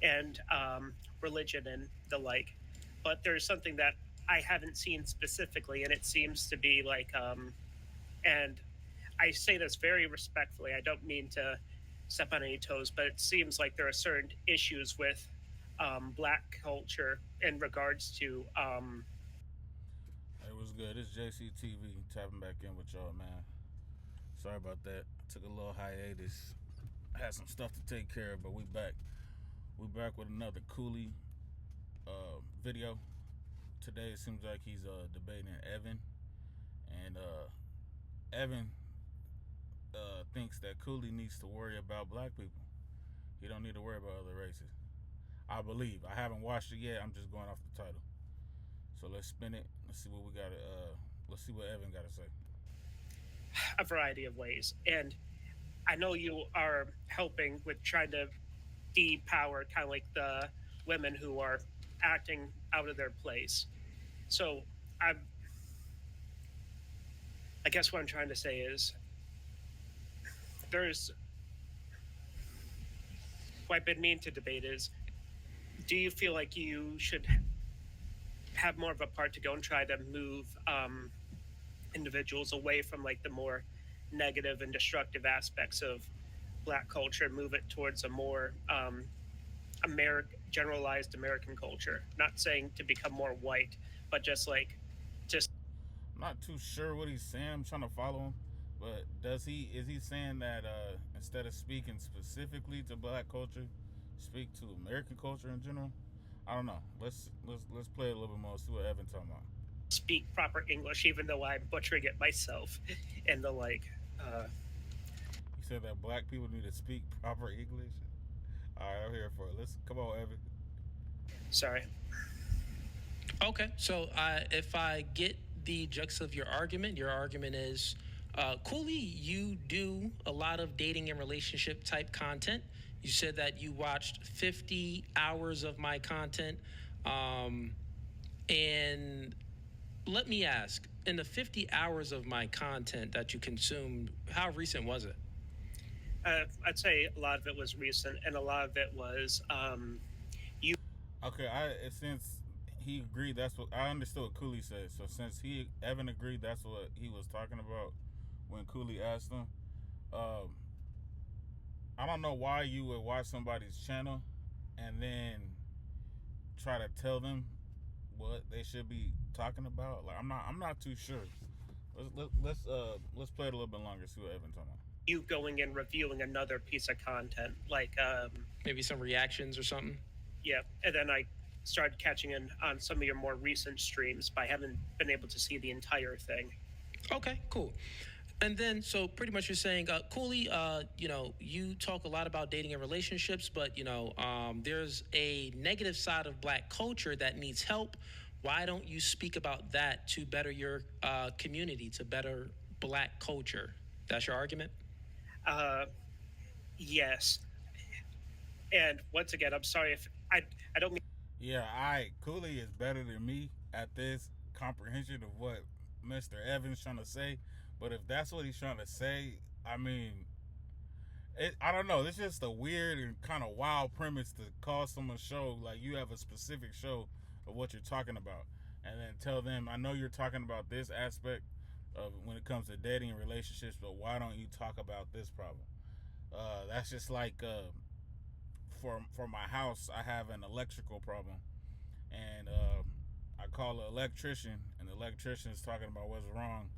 and religion and the like. But there's something that I haven't seen specifically, and it seems to be like, and I say this very respectfully. I don't mean to step on any toes, but it seems like there are certain issues with black culture in regards to. Hey, what's good? It's JCTV tapping back in with y'all, man. Sorry about that. I took a little hiatus. I had some stuff to take care of, but we back. We back with another Cooly video. Today it seems like he's debating Evan, and Evan thinks that Cooly needs to worry about black people. He don't need to worry about other races. I believe. I haven't watched it yet. I'm just going off the title. So let's spin it. Let's see what we got. Let's see what Evan got to say. A variety of ways. And I know you are helping with trying to depower kind of like the women who are acting out of their place. So I, I guess what I'm trying to say is there's what I've been meaning to debate is, do you feel like you should have more of a part to go and try to move individuals away from like the more negative and destructive aspects of black culture, move it towards a more generalized American culture? Not saying to become more white, but just like just I'm not too sure what he's saying. I'm trying to follow him. But is he saying that instead of speaking specifically to black culture, speak to American culture in general? I don't know. Let's play a little bit more. See what Evan talking about. speak proper English, even though I'm butchering it myself, and the like. He said that black people need to speak proper English. All right, I'm here for it. Let's come on, Evan. Sorry. Okay, so if I get the gist of your argument is, Cooly, you do a lot of dating and relationship type content. You said that you watched 50 hours of my content. And let me ask, in the 50 hours of my content that you consumed, how recent was it? I'd say a lot of it was recent, and a lot of it was you. Okay, I since he agreed, that's what I understood what Cooley said. So since Evan agreed, that's what he was talking about when Cooley asked him. Um, I don't know why you would watch somebody's channel and then try to tell them what they should be talking about. Like I'm not too sure. Let's play it a little bit longer. See what Evan talking about. You going and reviewing another piece of content, like Maybe some reactions or something? yeah, and then I started catching in on some of your more recent streams, but I haven't been able to see the entire thing. Okay, cool. And then, so pretty much you're saying, Cooley, you talk a lot about dating and relationships, but, there's a negative side of black culture that needs help. Why don't you speak about that to better your community, to better black culture? That's your argument? Uh, yes, and once again, I'm sorry if I don't mean. Yeah, Cooley is better than me at this comprehension of what Mr. Evans trying to say. But if that's what he's trying to say, I mean, I don't know. It's just a weird and kind of wild premise to call someone show like you have a specific show of what you're talking about, and then tell them, I know you're talking about this aspect of when it comes to dating and relationships, but why don't you talk about this problem? That's just like for my house, I have an electrical problem, and I call an electrician, and the electrician is talking about what's wrong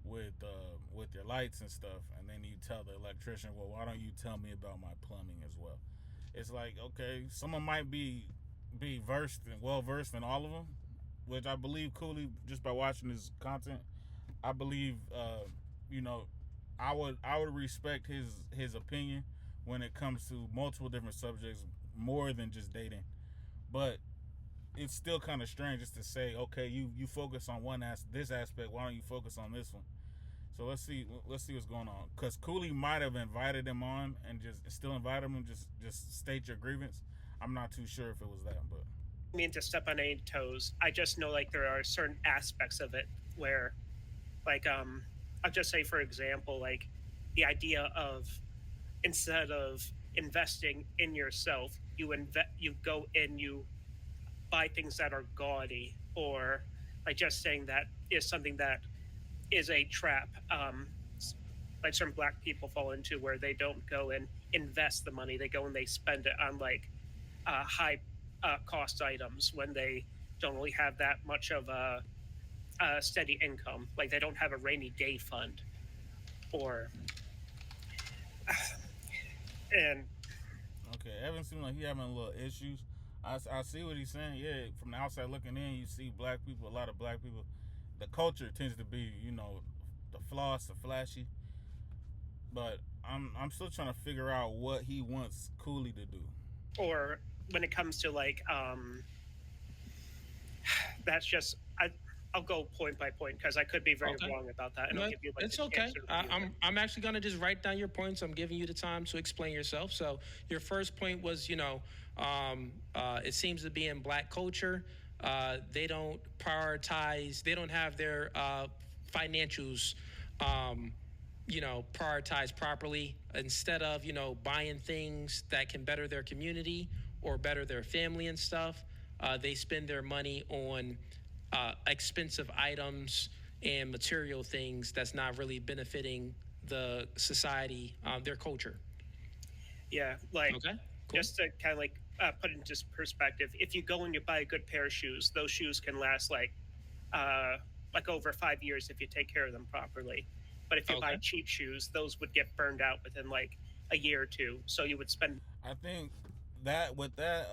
with your lights and stuff, and then you tell the electrician, well, why don't you tell me about my plumbing as well? It's like, okay, someone might be well versed in all of them, which I believe Cooley, just by watching his content, I believe I would respect his opinion when it comes to multiple different subjects more than just dating. But it's still kind of strange just to say, okay, you focus on this aspect, why don't you focus on this one? So let's see what's going on, because Cooley might have invited him on and just still invited him, just state your grievance. I'm not too sure if it was that, but Mean to step on any toes. I just know like there are certain aspects of it where, like, I'll just say for example, like the idea of instead of investing in yourself, you go and you buy things that are gaudy, or like just saying that is something that is a trap. Like certain black people fall into, where they don't go and invest the money; they go and they spend it on like high cost items when they don't really have that much of a steady income. Like they don't have a rainy day fund, or and Okay, Evan seems like he having a little issues. I see what he's saying. Yeah, from the outside looking in, you see black people, a lot of black people. The culture tends to be, the floss, the flashy. But I'm still trying to figure out what he wants Cooly to do. or when it comes to like that's just I'll go point by point because I could be very Okay. wrong about that, and I'll No, give you like it's the chance okay. to review it. I'm actually gonna just write down your points. I'm giving you the time to explain yourself. So your first point was, it seems to be in black culture, they don't prioritize. They don't have their financials, um, prioritized properly. Instead of buying things that can better their community or better their family and stuff, they spend their money on expensive items and material things that's not really benefiting the society, their culture. Yeah, like Okay, cool. just to kind of like put it into perspective, if you go and you buy a good pair of shoes, those shoes can last uh, like over 5 years if you take care of them properly. But if you buy Okay. cheap shoes, those would get burned out within like a year or two. So you would spend. I think that with that,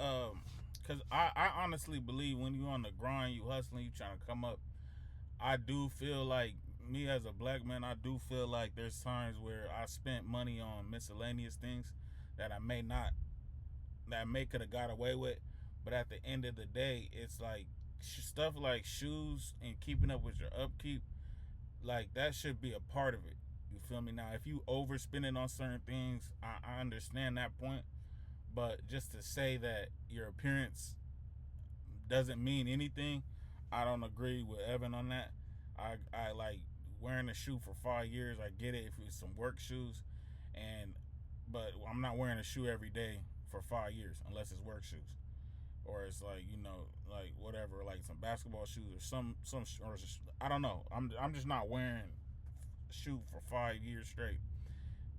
because I honestly believe when you on the grind, you hustling, you trying to come up. I do feel like me as a black man, I do feel like there's times where I spent money on miscellaneous things that I may not, that may could have got away with, but at the end of the day, it's like stuff like shoes and keeping up with your upkeep, like that should be a part of it. You feel me? Now, if you overspending on certain things, I understand that point, but just to say that your appearance doesn't mean anything, I don't agree with Evan on that. I like wearing a shoe for 5 years. I get it if it's some work shoes, and but I'm not wearing a shoe every day for 5 years unless it's work shoes, or it's like like whatever, like some basketball shoes or some or I don't know. I'm just not wearing a shoe for 5 years straight.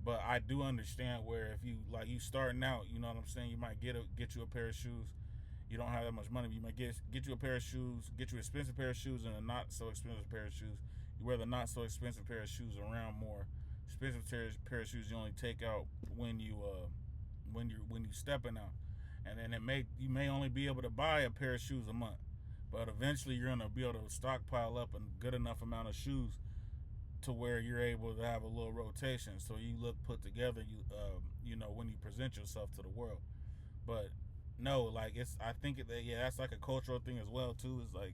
But I do understand where if you like you starting out, you know what I'm saying. You might get you a pair of shoes. You don't have that much money, but you might get you a pair of shoes, get you an expensive pair of shoes and a not so expensive pair of shoes. You wear the not so expensive pair of shoes around more. Expensive pair of shoes you only take out when you stepping out, and then you may only be able to buy a pair of shoes a month, but eventually you're gonna be able to stockpile up a good enough amount of shoes to where you're able to have a little rotation, so you look put together. When you present yourself to the world. But no, like I think that's like a cultural thing as well too. It's like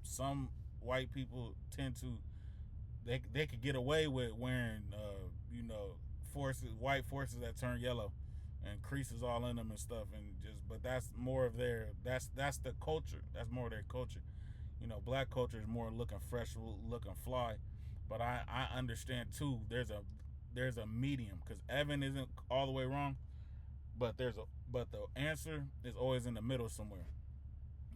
some white people tend to they could get away with wearing white forces that turn yellow and creases all in them and stuff, and just but that's more of that's the culture. That's more of their culture. Black culture is more looking fresh, looking fly. But I understand too. There's a medium, because Evan isn't all the way wrong, but the answer is always in the middle somewhere.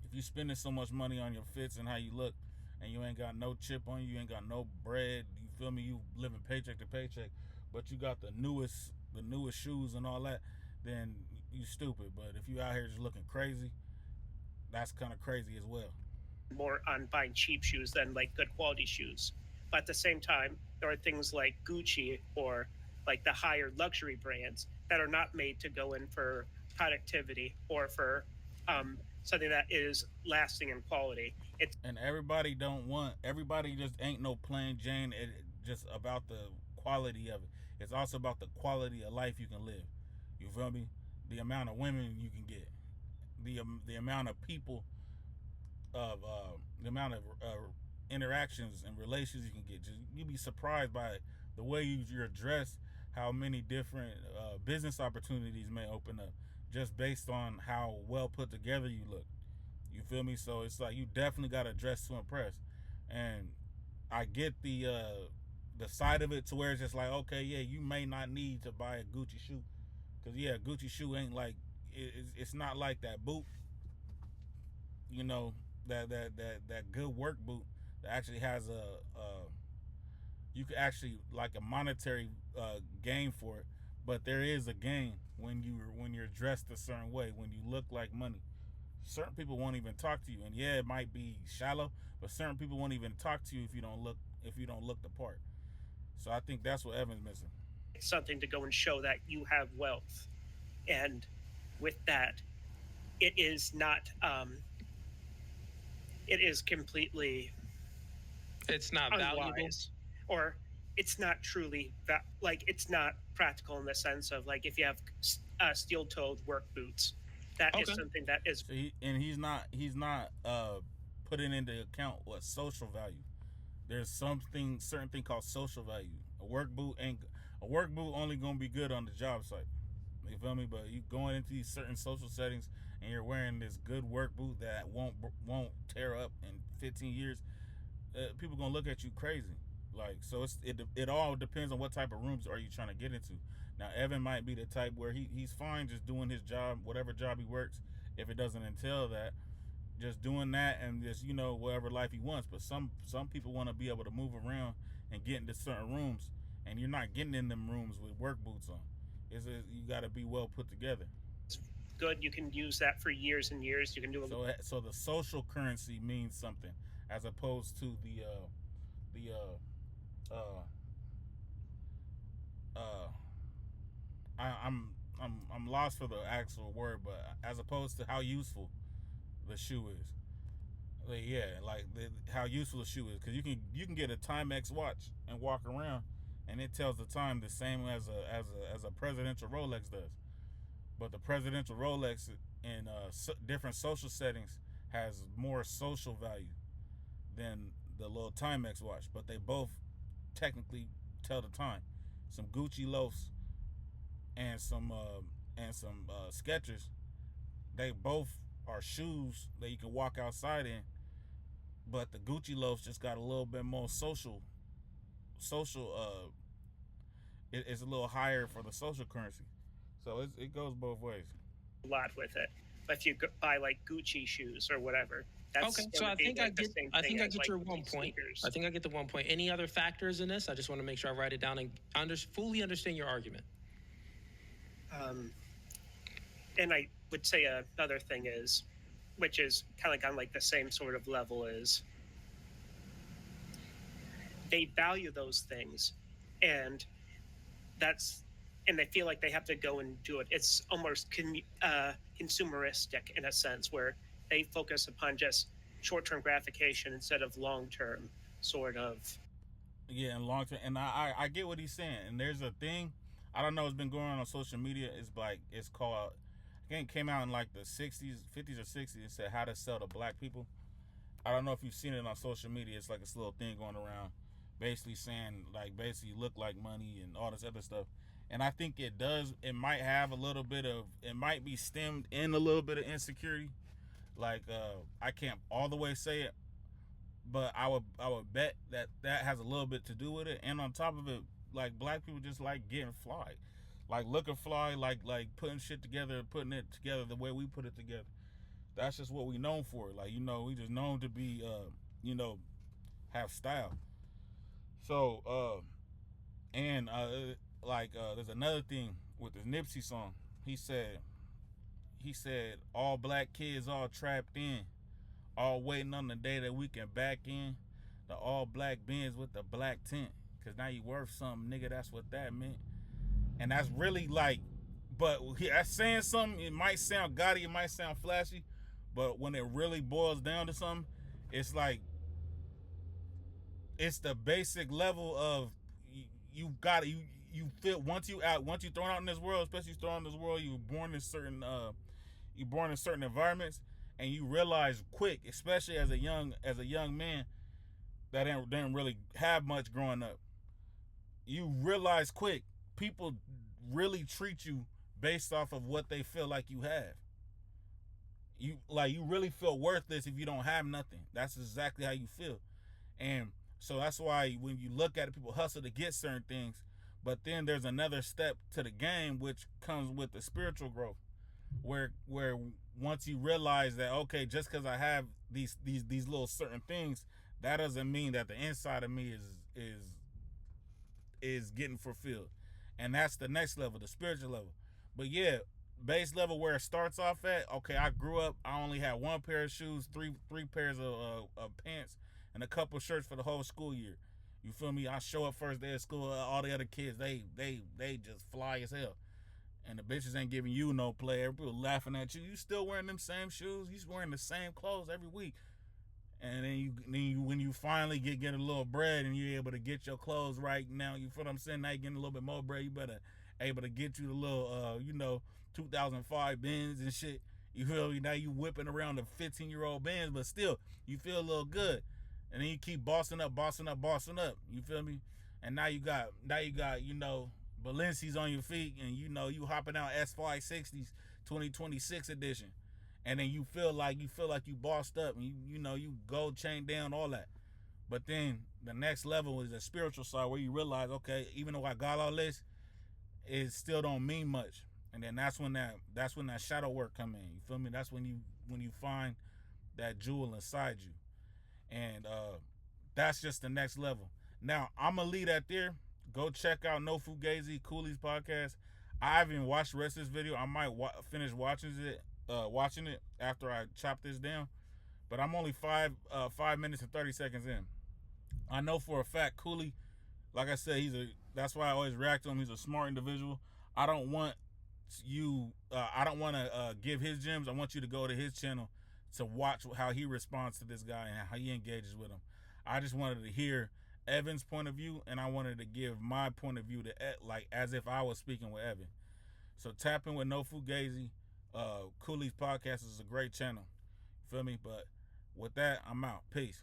If you spending so much money on your fits and how you look, and you ain't got no chip on you, you ain't got no bread, you feel me? You living paycheck to paycheck, but you got the newest shoes and all that, then you stupid. But if you out here just looking crazy, that's kind of crazy as well. More on buying cheap shoes than like good quality shoes. But at the same time, there are things like Gucci or like the higher luxury brands that are not made to go in for productivity or for something that is lasting in quality. It's And everybody just ain't no plain Jane. It just about the quality of it. It's also about the quality of life you can live. You feel me? The amount of women you can get, the amount of people of the amount of interactions and relations you can get. Just you'd be surprised by the way you're dressed, how many different business opportunities may open up just based on how well put together you look. You feel me? So it's like you definitely got to dress to impress, and I get the side of it to where it's just like, okay, yeah, you may not need to buy a Gucci shoe, because yeah, a Gucci shoe ain't like it's not like that boot, you know, that good work boot that actually has a you could actually like a monetary gain for it. But there is a gain when you're dressed a certain way, when you look like money. Certain people won't even talk to you, and yeah, it might be shallow, but certain people won't even talk to you if you don't look the part. So I think that's what Evan's missing. It's something to go and show that you have wealth, and with that, it is not. It is completely It's not valuable. unwise, or it's not truly like it's not practical in the sense of like if you have steel-toed work boots, that is Okay. something that is So he's not putting into account what social value. There's certain thing called social value. A work boot only gonna be good on the job site. You feel me? But you going into these certain social settings and you're wearing this good work boot that won't tear up in 15 years. People gonna look at you crazy. Like, so it all depends on what type of rooms are you trying to get into. Now Evan might be the type where he's fine just doing his job, whatever job he works. If it doesn't entail that, just doing that and just whatever life he wants. But some people want to be able to move around and get into certain rooms, and you're not getting in them rooms with work boots on. You got to be well put together. good. You can use that for years and years. You can do a So the social currency means something as opposed to the I'm lost for the actual word, but as opposed to how useful the shoe is. How useful the shoe is, because you can get a Timex watch and walk around, and it tells the time the same as a presidential Rolex does. But the presidential Rolex in different social settings has more social value than the little Timex watch. But they both technically tell the time. Some Gucci loafs and some Skechers, they both are shoes that you can walk outside in. But the Gucci loafs just got a little bit more social. It's a little higher for the social currency. So it goes both ways. lot with it. But if you buy like Gucci shoes or whatever, that's Okay, so gonna I be think I like the get same I thing think I as, get like, your one Gucci point. sneakers. I think I get the 1 point. Any other factors in this? I just want to make sure I write it down and fully understand your argument. And I would say another thing is, which is kind of like on like the same sort of level, is they value those things, and that's and they feel like they have to go and do it. It's almost consumeristic in a sense, where they focus upon just short-term gratification instead of long-term sort of. Yeah, and long term. And I get what he's saying. And there's a thing, I don't know, it's been going on social media. It's called, I think it came out in like the 60s, 50s or 60s. It said how to sell to black people. I don't know if you've seen it on social media. It's like this little thing going around basically saying, like, basically you look like money and all this other stuff. And I think it might have a little bit of, it might be stemmed in a little bit of insecurity. Like, I can't all the way say it, but I would bet that has a little bit to do with it. And on top of it, like, black people just like getting fly, like looking fly, like putting shit together, putting it together the way we put it together. That's just what we known for. Like, we just known to be have style. So there's another thing with this Nipsey song. He said all black kids all trapped in, all waiting on the day that we can back in. The all black Benz with the black tint. Cause now you worth something, nigga. That's what that meant. And that's really like, but that's saying something. It might sound gaudy, it might sound flashy, but when it really boils down to something, it's like, it's the basic level of you feel once you thrown out in this world, especially thrown in this world, you were born in certain environments, and you realize quick, especially as a young man that didn't really have much growing up. You realize quick, people really treat you based off of what they feel like you have. You really feel worthless if you don't have nothing. That's exactly how you feel. And so that's why when you look at it, people hustle to get certain things. But then there's another step to the game, which comes with the spiritual growth. where once you realize that, okay, just because I have these little certain things, that doesn't mean that the inside of me is getting fulfilled. And that's the next level, the spiritual level. But yeah, base level where it starts off at, okay, I grew up, I only had one pair of shoes, three pairs of pants, and a couple shirts for the whole school year. You feel me? I show up first day of school, all the other kids, they just fly as hell. And the bitches ain't giving you no play. Everybody laughing at you. You still wearing them same shoes. You wearing the same clothes every week. And then when you finally get a little bread and you're able to get your clothes right now, you feel what I'm saying? Now you're getting a little bit more bread. You better able to get you the little 2005 Benz and shit. You feel me? Now you whipping around the 15-year-old Benz, but still you feel a little good. And then you keep bossing up. You feel me? And now you got Balenci's on your feet, and you hopping out S560s 2026 edition. And then you feel like you bossed up, and you gold chain down, all that. But then the next level is the spiritual side, where you realize, okay, even though I got all this, it still don't mean much. And then that's when that shadow work come in. You feel me? That's when you find that jewel inside you. And that's just the next level. Now I'm gonna leave that there. Go check out No Fugazi, Cooly's podcast. I haven't watched the rest of this video. I might finish watching it after I chop this down. But I'm only 5 minutes and 30 seconds in. I know for a fact Cooly, like I said, that's why I always react to him. He's a smart individual. I don't want to give his gems. I want you to go to his channel to watch how he responds to this guy and how he engages with him. I just wanted to hear Evan's point of view, and I wanted to give my point of view to like as if I was speaking with Evan. So tap in with No Fugazi. Cooly's podcast is a great channel. Feel me? But with that, I'm out. Peace.